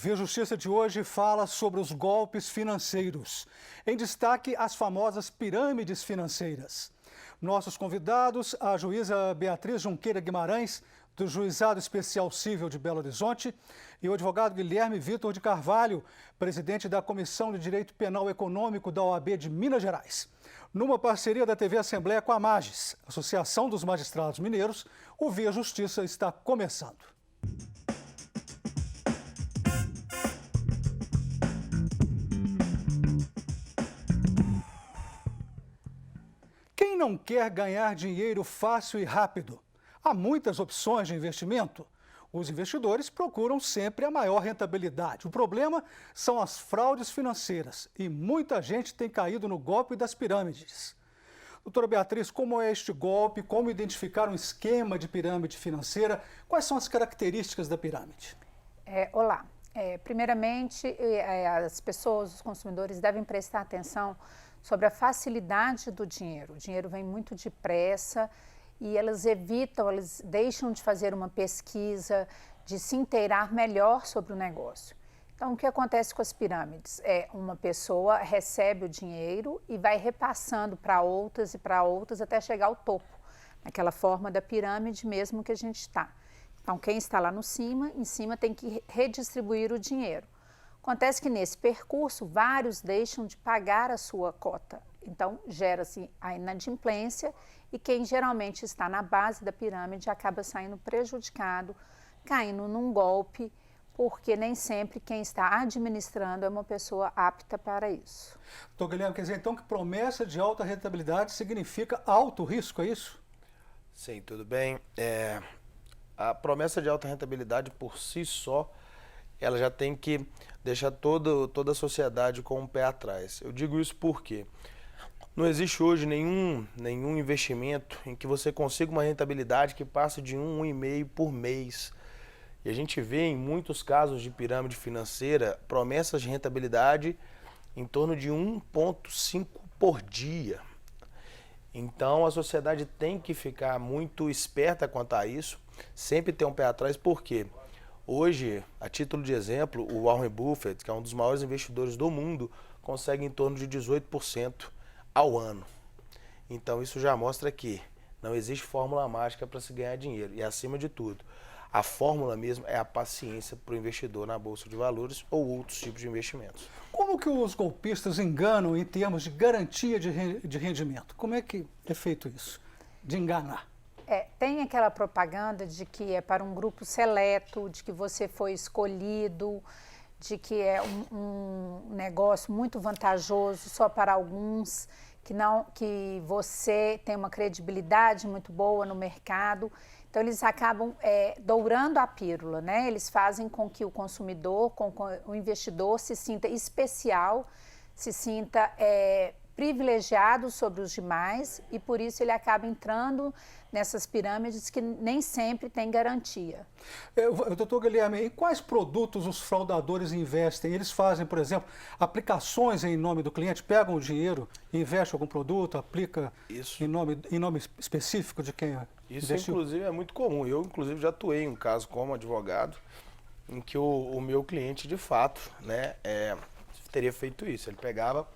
Via Justiça de hoje fala sobre os golpes financeiros. Em destaque, as famosas pirâmides financeiras. Nossos convidados, a juíza Beatriz Junqueira Guimarães, do Juizado Especial Cível de Belo Horizonte, e o advogado Guilherme Vitor de Carvalho, presidente da Comissão de Direito Penal Econômico da OAB de Minas Gerais. Numa parceria da TV Assembleia com a MAGES, Associação dos Magistrados Mineiros, o Via Justiça está começando. Quem não quer ganhar dinheiro fácil e rápido? Há muitas opções de investimento. Os investidores procuram sempre a maior rentabilidade. O problema são as fraudes financeiras e muita gente tem caído no golpe das pirâmides. Doutora Beatriz, como é este golpe? Como identificar um esquema de pirâmide financeira? Quais são as características da pirâmide? Olá. Primeiramente, as pessoas, os consumidores devem prestar atenção sobre a facilidade do dinheiro. O dinheiro vem muito depressa e eles deixam de fazer uma pesquisa, de se inteirar melhor sobre o negócio. Então, o que acontece com as pirâmides? Uma pessoa recebe o dinheiro e vai repassando para outras e para outras até chegar ao topo, naquela forma da pirâmide mesmo que a gente está. Então, quem está lá em cima tem que redistribuir o dinheiro. Acontece que nesse percurso, vários deixam de pagar a sua cota. Então, gera-se a inadimplência e quem geralmente está na base da pirâmide acaba saindo prejudicado, caindo num golpe, porque nem sempre quem está administrando é uma pessoa apta para isso. Doutor Guilherme, quer dizer então que promessa de alta rentabilidade significa alto risco, é isso? Sim, tudo bem. A promessa de alta rentabilidade por si só, ela já tem que deixar toda a sociedade com um pé atrás. Eu digo isso porque não existe hoje nenhum investimento em que você consiga uma rentabilidade que passe de 1,5 por mês. E a gente vê em muitos casos de pirâmide financeira promessas de rentabilidade em torno de 1,5 por dia. Então a sociedade tem que ficar muito esperta quanto a isso, sempre ter um pé atrás, porque hoje, a título de exemplo, o Warren Buffett, que é um dos maiores investidores do mundo, consegue em torno de 18% ao ano. Então isso já mostra que não existe fórmula mágica para se ganhar dinheiro. E acima de tudo, a fórmula mesmo é a paciência para o investidor na Bolsa de Valores ou outros tipos de investimentos. Como que os golpistas enganam em termos de garantia de rendimento? Como é que é feito isso, de enganar? Tem aquela propaganda de que é para um grupo seleto, de que você foi escolhido, de que é um negócio muito vantajoso só para alguns, que você tem uma credibilidade muito boa no mercado. Então, eles acabam dourando a pílula, né? Eles fazem com que o consumidor, com o investidor se sinta especial, se sinta privilegiado sobre os demais e, por isso, ele acaba entrando nessas pirâmides que nem sempre tem garantia. Doutor Guilherme, em quais produtos os fraudadores investem? Eles fazem, por exemplo, aplicações em nome do cliente, pegam o dinheiro, investem em algum produto, aplica em nome específico de quem Isso, investiu? inclusive, é muito comum. Eu, inclusive, já atuei em um caso como advogado em que o meu cliente, de fato, né, teria feito isso. Ele pegava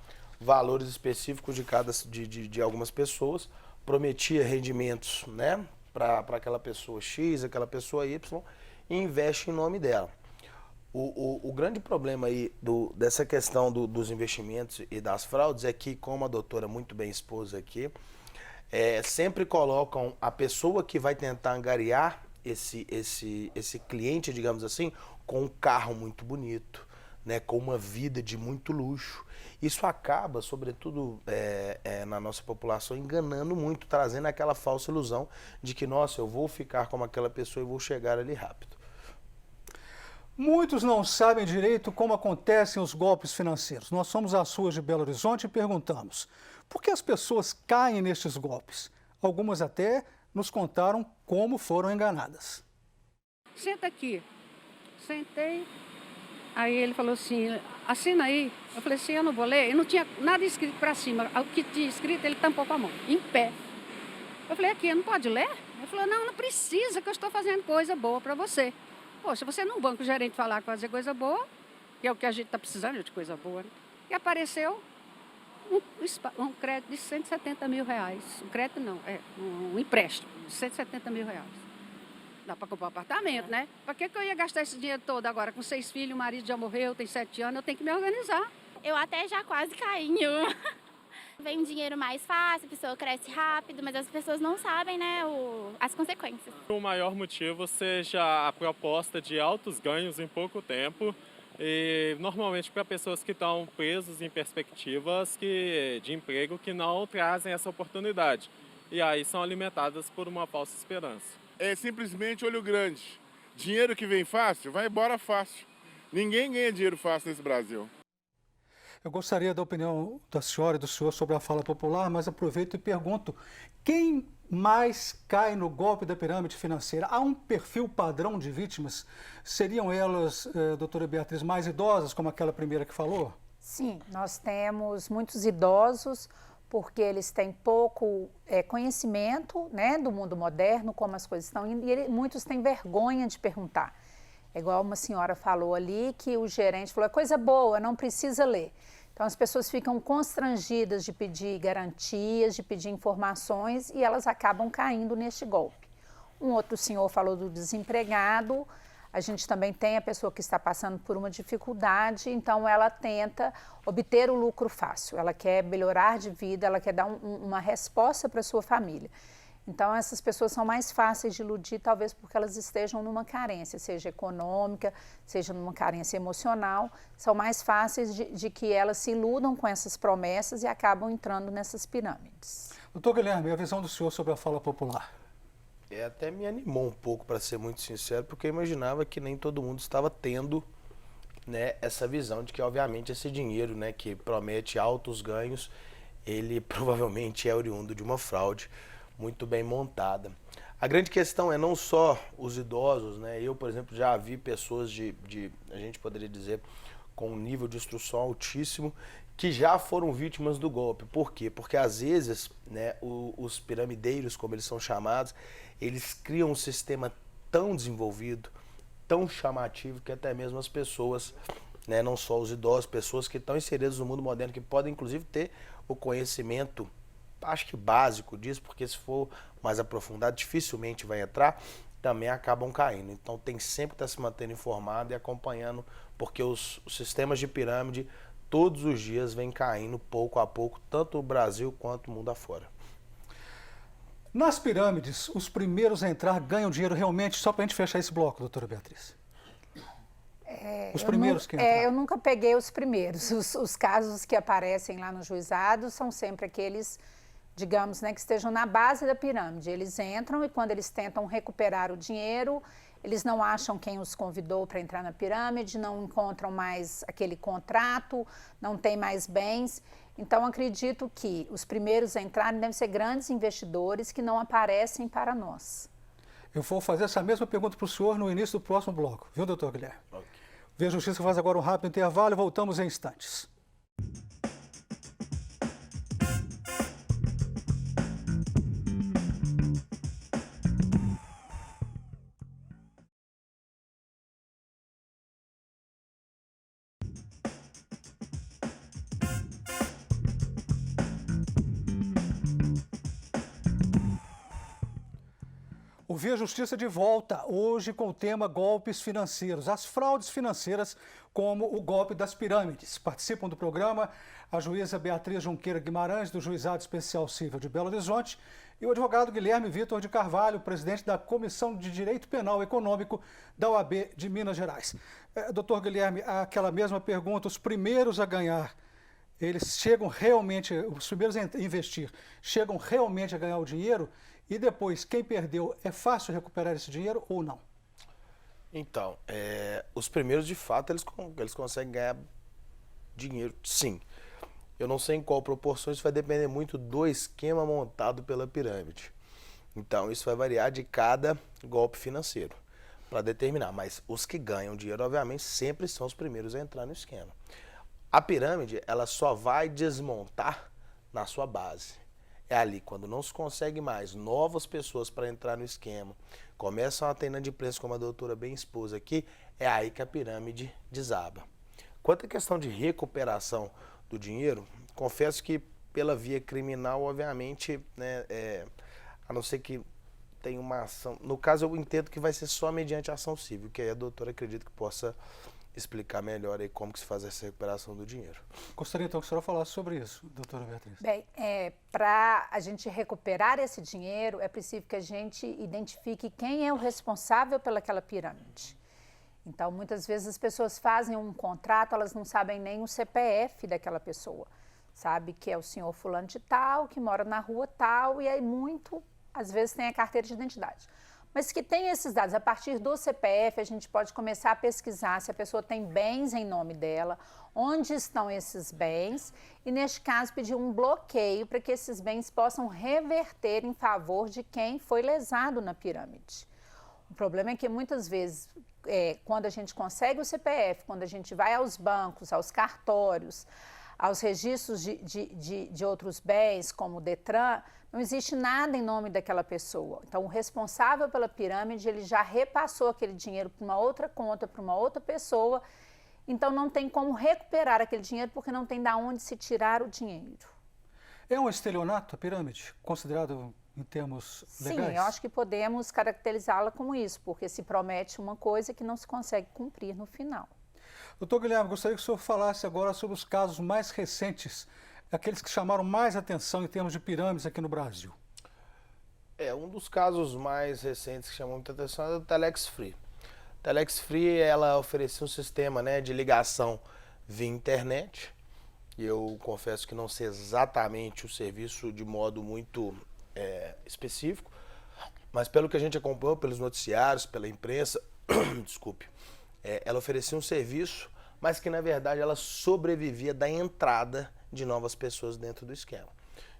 valores específicos de algumas pessoas, prometia rendimentos, né, para aquela pessoa X, aquela pessoa Y, e investe em nome dela. O grande problema aí dessa questão dos investimentos e das fraudes é que, como a doutora muito bem expôs aqui, sempre colocam a pessoa que vai tentar angariar esse cliente, digamos assim, com um carro muito bonito, né, com uma vida de muito luxo. Isso acaba, sobretudo na nossa população, enganando muito, trazendo aquela falsa ilusão de que, nossa, eu vou ficar como aquela pessoa e vou chegar ali rápido. Muitos não sabem direito como acontecem os golpes financeiros. Nós somos as ruas de Belo Horizonte e perguntamos: por que as pessoas caem nestes golpes? Algumas até nos contaram como foram enganadas. Senta aqui. Sentei. Aí ele falou assim, assina aí. Eu falei assim, eu não vou ler. E não tinha nada escrito para cima. O que tinha escrito, ele tampou com a mão, em pé. Eu falei, aqui, não pode ler? Ele falou, não precisa, que eu estou fazendo coisa boa para você. Poxa, você num banco, o gerente falar que fazer coisa boa, que é o que a gente está precisando de coisa boa, né? E apareceu um crédito de R$170 mil. Um crédito não, um empréstimo de R$170 mil. Dá para comprar um apartamento, né? Para que eu ia gastar esse dinheiro todo agora? Com 6 filhos, o marido já morreu, tem 7 anos, eu tenho que me organizar. Eu até já quase caí em uma. Vem dinheiro mais fácil, a pessoa cresce rápido, mas as pessoas não sabem, né, as consequências. O maior motivo seja a proposta de altos ganhos em pouco tempo e normalmente para pessoas que estão presas em perspectivas de emprego que não trazem essa oportunidade. E aí são alimentadas por uma falsa esperança. É simplesmente olho grande. Dinheiro que vem fácil, vai embora fácil. Ninguém ganha dinheiro fácil nesse Brasil. Eu gostaria da opinião da senhora e do senhor sobre a fala popular, mas aproveito e pergunto, quem mais cai no golpe da pirâmide financeira? Há um perfil padrão de vítimas? Seriam elas, doutora Beatriz, mais idosas, como aquela primeira que falou? Sim, nós temos muitos idosos, porque eles têm pouco conhecimento, né, do mundo moderno, como as coisas estão indo, e muitos têm vergonha de perguntar. É igual uma senhora falou ali, que o gerente falou, é coisa boa, não precisa ler. Então as pessoas ficam constrangidas de pedir garantias, de pedir informações e elas acabam caindo neste golpe. Um outro senhor falou do desempregado, a gente também tem a pessoa que está passando por uma dificuldade, então ela tenta obter o lucro fácil, ela quer melhorar de vida, ela quer dar uma resposta para a sua família. Então, essas pessoas são mais fáceis de iludir, talvez porque elas estejam numa carência, seja econômica, seja numa carência emocional, são mais fáceis de que elas se iludam com essas promessas e acabam entrando nessas pirâmides. Doutor Guilherme, a visão do senhor sobre a fala popular? Até me animou um pouco, para ser muito sincero, porque eu imaginava que nem todo mundo estava tendo, né, essa visão de que, obviamente, esse dinheiro, né, que promete altos ganhos, ele provavelmente é oriundo de uma fraude muito bem montada. A grande questão é não só os idosos, né? Eu, por exemplo, já vi pessoas a gente poderia dizer, com um nível de instrução altíssimo, que já foram vítimas do golpe. Por quê? Porque às vezes, né, os piramideiros, como eles são chamados, eles criam um sistema tão desenvolvido, tão chamativo, que até mesmo as pessoas, né, não só os idosos, pessoas que estão inseridas no mundo moderno, que podem inclusive ter o conhecimento, acho que básico disso, porque se for mais aprofundado, dificilmente vai entrar, também acabam caindo. Então tem sempre que estar se mantendo informado e acompanhando, porque os sistemas de pirâmide todos os dias vêm caindo pouco a pouco, tanto no Brasil quanto no mundo afora. Nas pirâmides, os primeiros a entrar ganham dinheiro realmente, só para a gente fechar esse bloco, doutora Beatriz. Os primeiros que entram. Eu nunca peguei os primeiros. Os casos que aparecem lá no juizado são sempre aqueles, digamos, né, que estejam na base da pirâmide. Eles entram e quando eles tentam recuperar o dinheiro, eles não acham quem os convidou para entrar na pirâmide, não encontram mais aquele contrato, não tem mais bens. Então, acredito que os primeiros a entrarem devem ser grandes investidores que não aparecem para nós. Eu vou fazer essa mesma pergunta para o senhor no início do próximo bloco, viu, doutor Guilherme? Okay. Via Justiça faz agora um rápido intervalo e voltamos em instantes. O Via Justiça de volta, hoje com o tema golpes financeiros, as fraudes financeiras como o golpe das pirâmides. Participam do programa a juíza Beatriz Junqueira Guimarães, do Juizado Especial Civil de Belo Horizonte, e o advogado Guilherme Vitor de Carvalho, presidente da Comissão de Direito Penal Econômico da OAB de Minas Gerais. Doutor Guilherme, aquela mesma pergunta, os primeiros a ganhar, eles chegam realmente, os primeiros a investir, chegam realmente a ganhar o dinheiro? E depois, quem perdeu, é fácil recuperar esse dinheiro ou não? Então, os primeiros, de fato, eles conseguem ganhar dinheiro, sim. Eu não sei em qual proporção, isso vai depender muito do esquema montado pela pirâmide. Então, isso vai variar de cada golpe financeiro para determinar. Mas os que ganham dinheiro, obviamente, sempre são os primeiros a entrar no esquema. A pirâmide, ela só vai desmontar na sua base. É ali, quando não se consegue mais novas pessoas para entrar no esquema, começam a ter inadimplência, como a doutora bem expôs aqui, é aí que a pirâmide desaba. Quanto à questão de recuperação do dinheiro, confesso que pela via criminal, obviamente, né, a não ser que tenha uma ação... No caso, eu entendo que vai ser só mediante ação civil, que aí a doutora acredita que possa explicar melhor aí como que se faz essa recuperação do dinheiro. Gostaria então que a senhora falasse sobre isso, doutora Beatriz. Bem, para a gente recuperar esse dinheiro, é preciso que a gente identifique quem é o responsável pelaquela pirâmide. Então, muitas vezes as pessoas fazem um contrato, elas não sabem nem o CPF daquela pessoa. Sabe que é o senhor fulano de tal, que mora na rua tal, e aí às vezes tem a carteira de identidade. Mas que tem esses dados, a partir do CPF a gente pode começar a pesquisar se a pessoa tem bens em nome dela, onde estão esses bens, e neste caso pedir um bloqueio para que esses bens possam reverter em favor de quem foi lesado na pirâmide. O problema é que muitas vezes, quando a gente consegue o CPF, quando a gente vai aos bancos, aos cartórios, aos registros de outros bens, como o Detran, não existe nada em nome daquela pessoa. Então, o responsável pela pirâmide, ele já repassou aquele dinheiro para uma outra conta, para uma outra pessoa, então não tem como recuperar aquele dinheiro, porque não tem de onde se tirar o dinheiro. É um estelionato a pirâmide, considerado em termos legais? Sim, eu acho que podemos caracterizá-la como isso, porque se promete uma coisa que não se consegue cumprir no final. Doutor Guilherme, gostaria que o senhor falasse agora sobre os casos mais recentes, aqueles que chamaram mais atenção em termos de pirâmides aqui no Brasil. Um dos casos mais recentes que chamou muita atenção é o Telex Free. O Telex Free, ela oferecia um sistema, né, de ligação via internet. E eu confesso que não sei exatamente o serviço de modo muito específico, mas pelo que a gente acompanhou pelos noticiários, pela imprensa, desculpe, ela oferecia um serviço, mas que na verdade ela sobrevivia da entrada de novas pessoas dentro do esquema.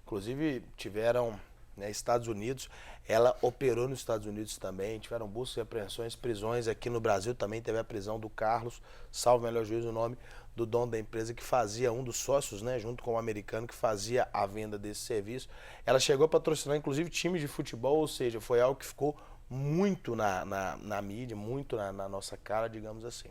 Inclusive tiveram, Estados Unidos, ela operou nos Estados Unidos também, tiveram buscas e apreensões, prisões. Aqui no Brasil também teve a prisão do Carlos, salvo melhor juízo, o nome do dono da empresa que fazia, um dos sócios, junto com o americano, que fazia a venda desse serviço. Ela chegou a patrocinar inclusive time de futebol, ou seja, foi algo que ficou muito na mídia, muito na nossa cara, digamos assim.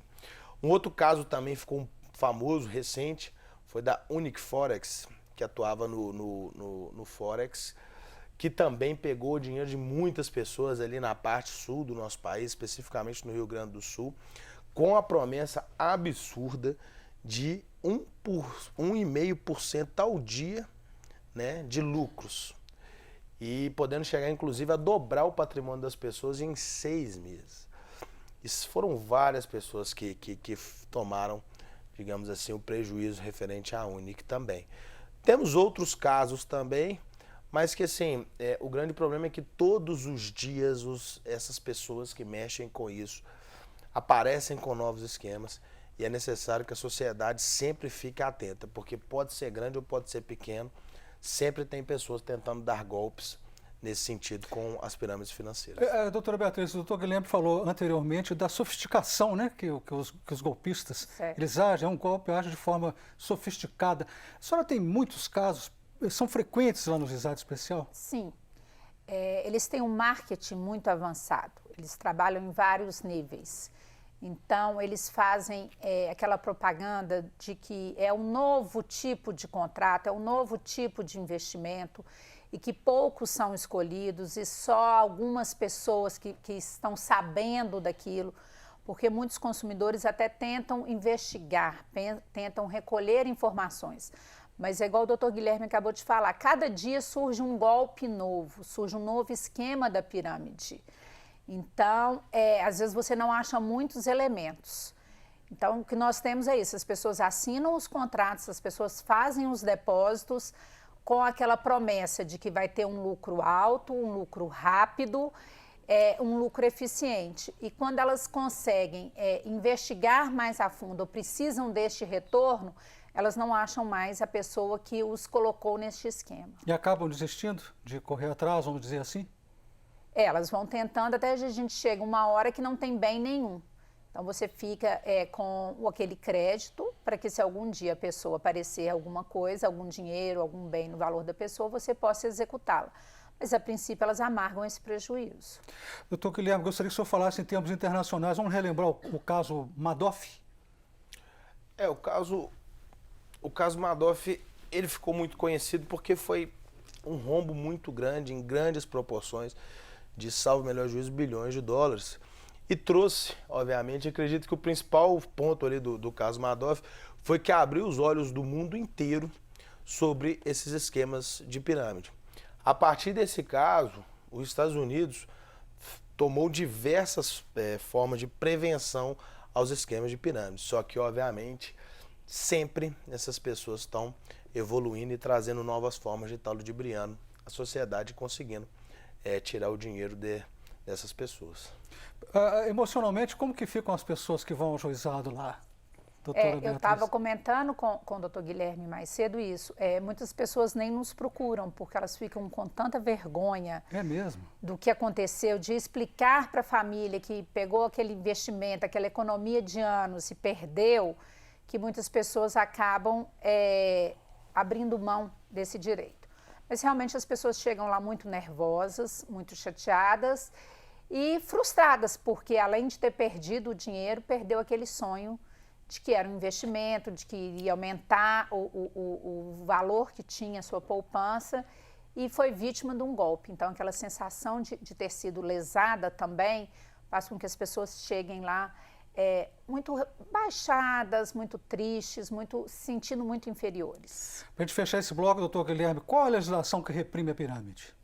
Um outro caso também ficou famoso, recente, foi da Unic Forex, que atuava no Forex, que também pegou o dinheiro de muitas pessoas ali na parte sul do nosso país, especificamente no Rio Grande do Sul, com a promessa absurda de 1,5% ao dia, de lucros. E podendo chegar, inclusive, a dobrar o patrimônio das pessoas em 6 meses. Isso foram várias pessoas que tomaram, digamos assim, o prejuízo referente à Unic também. Temos outros casos também, mas que, assim, o grande problema é que todos os dias essas pessoas que mexem com isso aparecem com novos esquemas e é necessário que a sociedade sempre fique atenta, porque pode ser grande ou pode ser pequeno, sempre tem pessoas tentando dar golpes nesse sentido com as pirâmides financeiras. Doutora Beatriz, o doutor Guilherme falou anteriormente da sofisticação, que os golpistas, eles agem, um golpe age de forma sofisticada. A senhora tem muitos casos, são frequentes lá no Juizado Especial? Sim, eles têm um marketing muito avançado, eles trabalham em vários níveis. Então, eles fazem aquela propaganda de que é um novo tipo de contrato, é um novo tipo de investimento e que poucos são escolhidos e só algumas pessoas que estão sabendo daquilo, porque muitos consumidores até tentam investigar, tentam recolher informações. Mas é igual o doutor Guilherme acabou de falar, cada dia surge um golpe novo, surge um novo esquema da pirâmide. Então, às vezes você não acha muitos elementos. Então, o que nós temos é isso, as pessoas assinam os contratos, as pessoas fazem os depósitos com aquela promessa de que vai ter um lucro alto, um lucro rápido, um lucro eficiente. E quando elas conseguem investigar mais a fundo ou precisam deste retorno, elas não acham mais a pessoa que os colocou neste esquema. E acabam desistindo de correr atrás, vamos dizer assim? Elas vão tentando até a gente chega uma hora que não tem bem nenhum. Então você fica com aquele crédito para que se algum dia a pessoa aparecer alguma coisa, algum dinheiro, algum bem no valor da pessoa, você possa executá-la. Mas a princípio elas amargam esse prejuízo. Doutor Guilherme, gostaria que o senhor falasse em termos internacionais, vamos relembrar o caso Madoff? O caso Madoff, ele ficou muito conhecido porque foi um rombo muito grande, em grandes proporções, de salvo melhor juízo, bilhões de dólares. E trouxe, obviamente, acredito que o principal ponto ali do caso Madoff foi que abriu os olhos do mundo inteiro sobre esses esquemas de pirâmide. A partir desse caso, os Estados Unidos tomou diversas formas de prevenção aos esquemas de pirâmide. Só que, obviamente, sempre essas pessoas estão evoluindo e trazendo novas formas de estar ludibriando a sociedade, conseguindo tirar o dinheiro dessas pessoas. Emocionalmente, como que ficam as pessoas que vão ao juizado lá? Doutora Eu Beatriz? estava comentando com o doutor Guilherme mais cedo isso. Muitas pessoas nem nos procuram, porque elas ficam com tanta vergonha É mesmo? do que aconteceu, de explicar para a família que pegou aquele investimento, aquela economia de anos e perdeu, que muitas pessoas acabam abrindo mão desse direito. Mas realmente as pessoas chegam lá muito nervosas, muito chateadas e frustradas, porque além de ter perdido o dinheiro, perdeu aquele sonho de que era um investimento, de que iria aumentar o valor que tinha a sua poupança, e foi vítima de um golpe. Então, aquela sensação de ter sido lesada também faz com que as pessoas cheguem lá muito baixadas, muito tristes, se sentindo muito inferiores. Para a gente fechar esse bloco, doutor Guilherme, qual a legislação que reprime a pirâmide?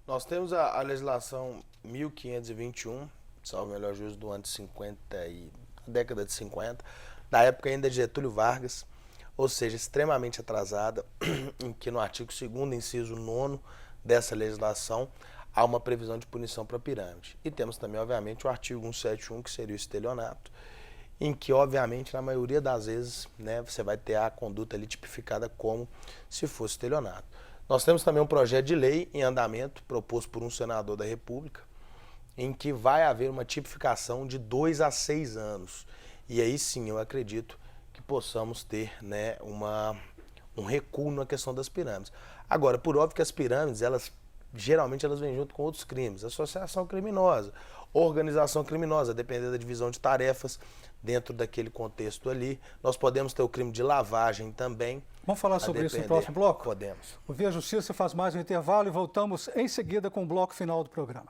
Nós temos a legislação 1521, salvo melhor juízo, do ano de 50 e década de 50, da época ainda de Getúlio Vargas, ou seja, extremamente atrasada, em que no artigo 2º, inciso 9º dessa legislação, há uma previsão de punição para pirâmide. E temos também, obviamente, o artigo 171, que seria o estelionato, em que, obviamente, na maioria das vezes, né, você vai ter a conduta ali tipificada como se fosse estelionato. Nós temos também um projeto de lei em andamento, proposto por um senador da República, em que vai haver uma tipificação de 2 a 6 anos. E aí sim, eu acredito que possamos ter, né, um recuo na questão das pirâmides. Agora, por óbvio que as pirâmides, geralmente elas vêm junto com outros crimes. Associação criminosa, organização criminosa, dependendo da divisão de tarefas dentro daquele contexto ali. Nós podemos ter o crime de lavagem também. Vamos falar sobre isso no próximo bloco? Podemos. O Via Justiça faz mais um intervalo e voltamos em seguida com o bloco final do programa.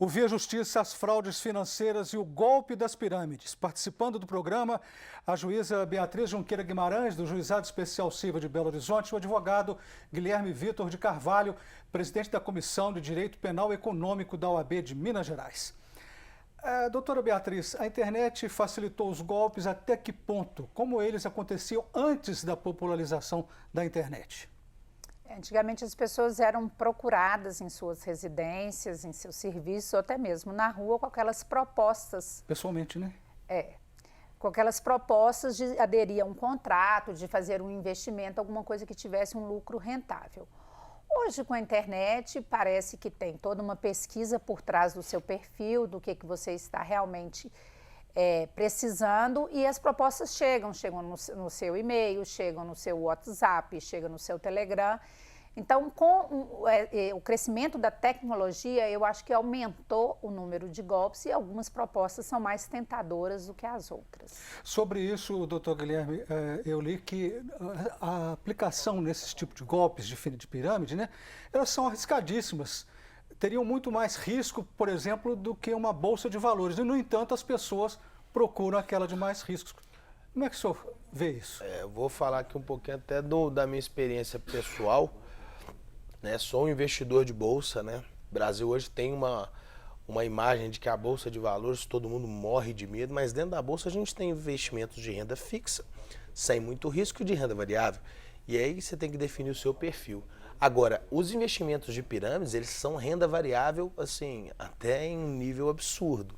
O Via Justiça, as fraudes financeiras e o golpe das pirâmides. Participando do programa, a juíza Beatriz Junqueira Guimarães, do Juizado Especial Civil de Belo Horizonte, e o advogado Guilherme Vitor de Carvalho, presidente da Comissão de Direito Penal Econômico da OAB de Minas Gerais. Doutora Beatriz, a internet facilitou os golpes até que ponto? Como eles aconteciam antes da popularização da internet? Antigamente as pessoas eram procuradas em suas residências, em seus serviços, ou até mesmo na rua com aquelas propostas. Pessoalmente, né? Com aquelas propostas de aderir a um contrato, de fazer um investimento, alguma coisa que tivesse um lucro rentável. Hoje, com a internet, parece que tem toda uma pesquisa por trás do seu perfil, do que você está realmente precisando, e as propostas chegam no seu e-mail, chegam no seu WhatsApp, chegam no seu Telegram. Então, com o crescimento da tecnologia, eu acho que aumentou o número de golpes e algumas propostas são mais tentadoras do que as outras. Sobre isso, doutor Guilherme, eu li que a aplicação nesses tipos de golpes de pirâmide, né, elas são arriscadíssimas. Teriam muito mais risco, por exemplo, do que uma bolsa de valores. E, no entanto, as pessoas procuram aquela de mais riscos. Como é que o senhor vê isso? Eu vou falar aqui um pouquinho até da minha experiência pessoal. Né? Sou um investidor de bolsa, né? O Brasil hoje tem uma imagem de que a bolsa de valores todo mundo morre de medo, mas dentro da bolsa a gente tem investimentos de renda fixa, sem muito risco, e de renda variável. E aí você tem que definir o seu perfil. Agora, os investimentos de pirâmides, eles são renda variável, assim, até em um nível absurdo,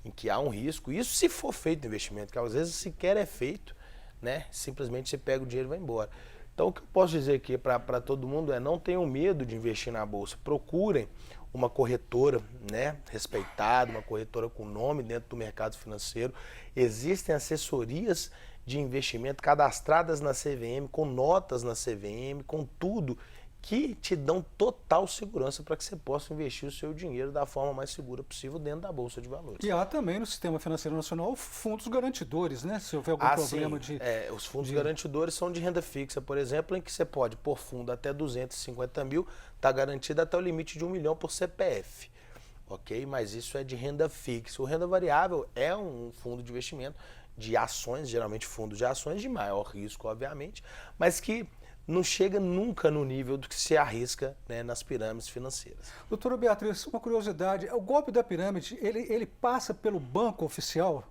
em que há um risco. Isso se for feito investimento, que às vezes sequer é feito, né? Simplesmente você pega o dinheiro e vai embora. Então, o que eu posso dizer aqui para todo mundo é: não tenham medo de investir na bolsa. Procurem uma corretora, né, respeitada, uma corretora com nome dentro do mercado financeiro. Existem assessorias de investimento cadastradas na CVM, com notas na CVM, com tudo, que te dão total segurança para que você possa investir o seu dinheiro da forma mais segura possível dentro da Bolsa de Valores. E há também no Sistema Financeiro Nacional fundos garantidores, né? Se houver algum problema sim. Os fundos garantidores são de renda fixa, por exemplo, em que você pode pôr fundo até 250 mil, está garantido até o limite de 1 milhão por CPF. Ok? Mas isso é de renda fixa. O renda variável é um fundo de investimento de ações, geralmente fundos de ações de maior risco, obviamente, mas que não chega nunca no nível do que se arrisca, né, nas pirâmides financeiras. Doutora Beatriz, uma curiosidade, o golpe da pirâmide, ele passa pelo banco oficial?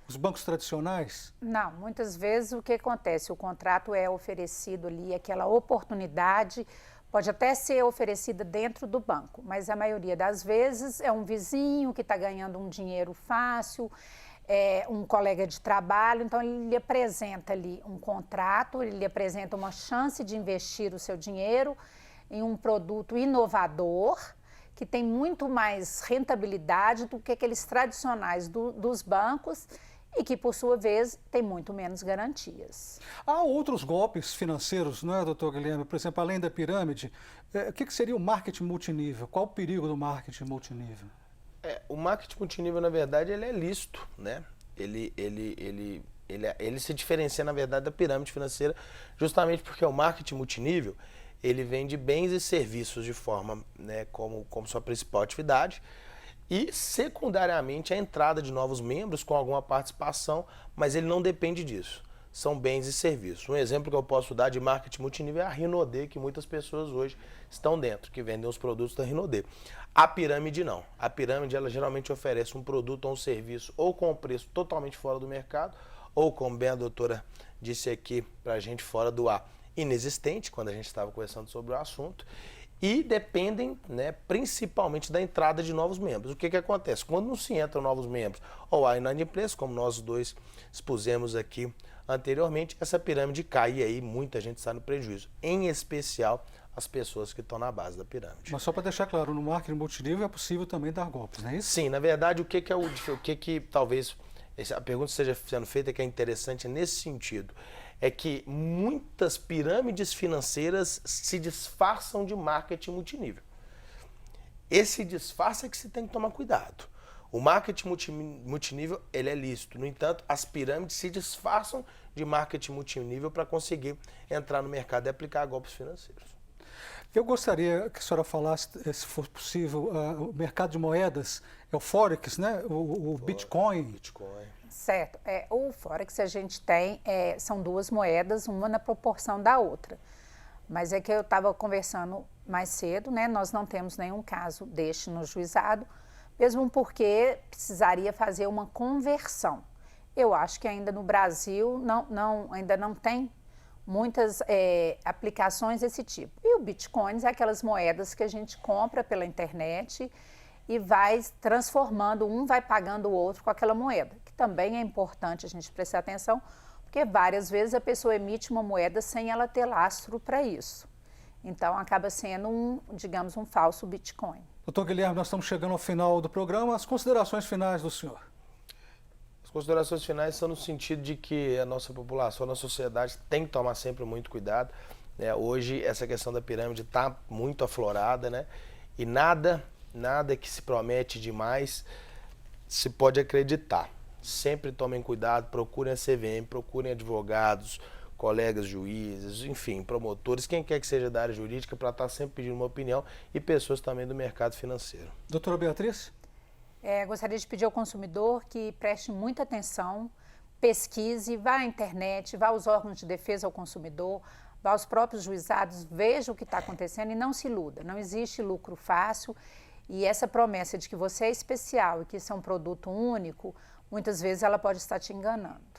Os bancos tradicionais? Não, muitas vezes o que acontece? O contrato é oferecido ali, aquela oportunidade pode até ser oferecida dentro do banco, mas a maioria das vezes é um vizinho que está ganhando um dinheiro fácil, um colega de trabalho, então ele lhe apresenta ali um contrato, ele lhe apresenta uma chance de investir o seu dinheiro em um produto inovador, que tem muito mais rentabilidade do que aqueles tradicionais dos bancos e que, por sua vez, tem muito menos garantias. Há outros golpes financeiros, não é, doutor Guilherme? Por exemplo, além da pirâmide, o que seria o marketing multinível? Qual o perigo do marketing multinível? O marketing multinível, na verdade, ele é lícito, né? Ele se diferencia, na verdade, da pirâmide financeira, justamente porque o marketing multinível, ele vende bens e serviços de forma, né, como sua principal atividade, e secundariamente a entrada de novos membros com alguma participação, mas ele não depende disso. São bens e serviços. Um exemplo que eu posso dar de marketing multinível é a Rinode, que muitas pessoas hoje estão dentro, que vendem os produtos da Rinode. A pirâmide não. A pirâmide, ela geralmente oferece um produto ou um serviço ou com um preço totalmente fora do mercado, ou, como bem a doutora disse aqui para a gente, fora do ar, inexistente, quando a gente estava conversando sobre o assunto, e dependem, né, principalmente da entrada de novos membros. O que acontece? Quando não se entram novos membros, ou há inadimplência, como nós dois expusemos aqui anteriormente, essa pirâmide cai e aí muita gente sai no prejuízo, em especial as pessoas que estão na base da pirâmide. Mas só para deixar claro, no marketing multinível é possível também dar golpes, não é isso? Sim, na verdade, o que talvez a pergunta esteja sendo feita, que é interessante nesse sentido, é que muitas pirâmides financeiras se disfarçam de marketing multinível. Esse disfarce é que se tem que tomar cuidado. O marketing multinível, ele é lícito. No entanto, as pirâmides se disfarçam de marketing multinível para conseguir entrar no mercado e aplicar golpes financeiros. Eu gostaria que a senhora falasse, se for possível, o mercado de moedas, é o Forex, né? O Bitcoin. Certo. O Forex a gente tem, são duas moedas, uma na proporção da outra. Mas é que eu estava conversando mais cedo, né? Nós não temos nenhum caso deste no juizado, mesmo porque precisaria fazer uma conversão. Eu acho que ainda no Brasil ainda não tem muitas aplicações desse tipo. E o Bitcoin é aquelas moedas que a gente compra pela internet e vai transformando, um vai pagando o outro com aquela moeda, que também é importante a gente prestar atenção, porque várias vezes a pessoa emite uma moeda sem ela ter lastro para isso. Então acaba sendo digamos, um falso Bitcoin. Doutor Guilherme, nós estamos chegando ao final do programa. As considerações finais do senhor? As considerações finais são no sentido de que a nossa população, a nossa sociedade tem que tomar sempre muito cuidado, né? Hoje essa questão da pirâmide está muito aflorada, né? E nada que se promete demais se pode acreditar. Sempre tomem cuidado, procurem a CVM, procurem advogados, colegas juízes, enfim, promotores, quem quer que seja da área jurídica, para estar sempre pedindo uma opinião, e pessoas também do mercado financeiro. Doutora Beatriz? Gostaria de pedir ao consumidor que preste muita atenção, pesquise, vá à internet, vá aos órgãos de defesa ao consumidor, vá aos próprios juizados, veja o que está acontecendo e não se iluda. Não existe lucro fácil e essa promessa de que você é especial e que isso é um produto único, muitas vezes ela pode estar te enganando.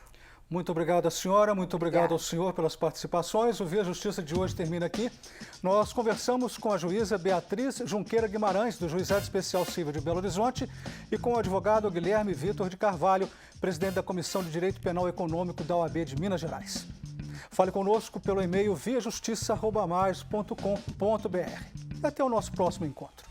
Muito obrigado à senhora, muito obrigado ao senhor pelas participações. O Via Justiça de hoje termina aqui. Nós conversamos com a juíza Beatriz Junqueira Guimarães, do Juizado Especial Civil de Belo Horizonte, e com o advogado Guilherme Vitor de Carvalho, presidente da Comissão de Direito Penal Econômico da OAB de Minas Gerais. Fale conosco pelo e-mail viajustiça@mais.com.br. Até o nosso próximo encontro.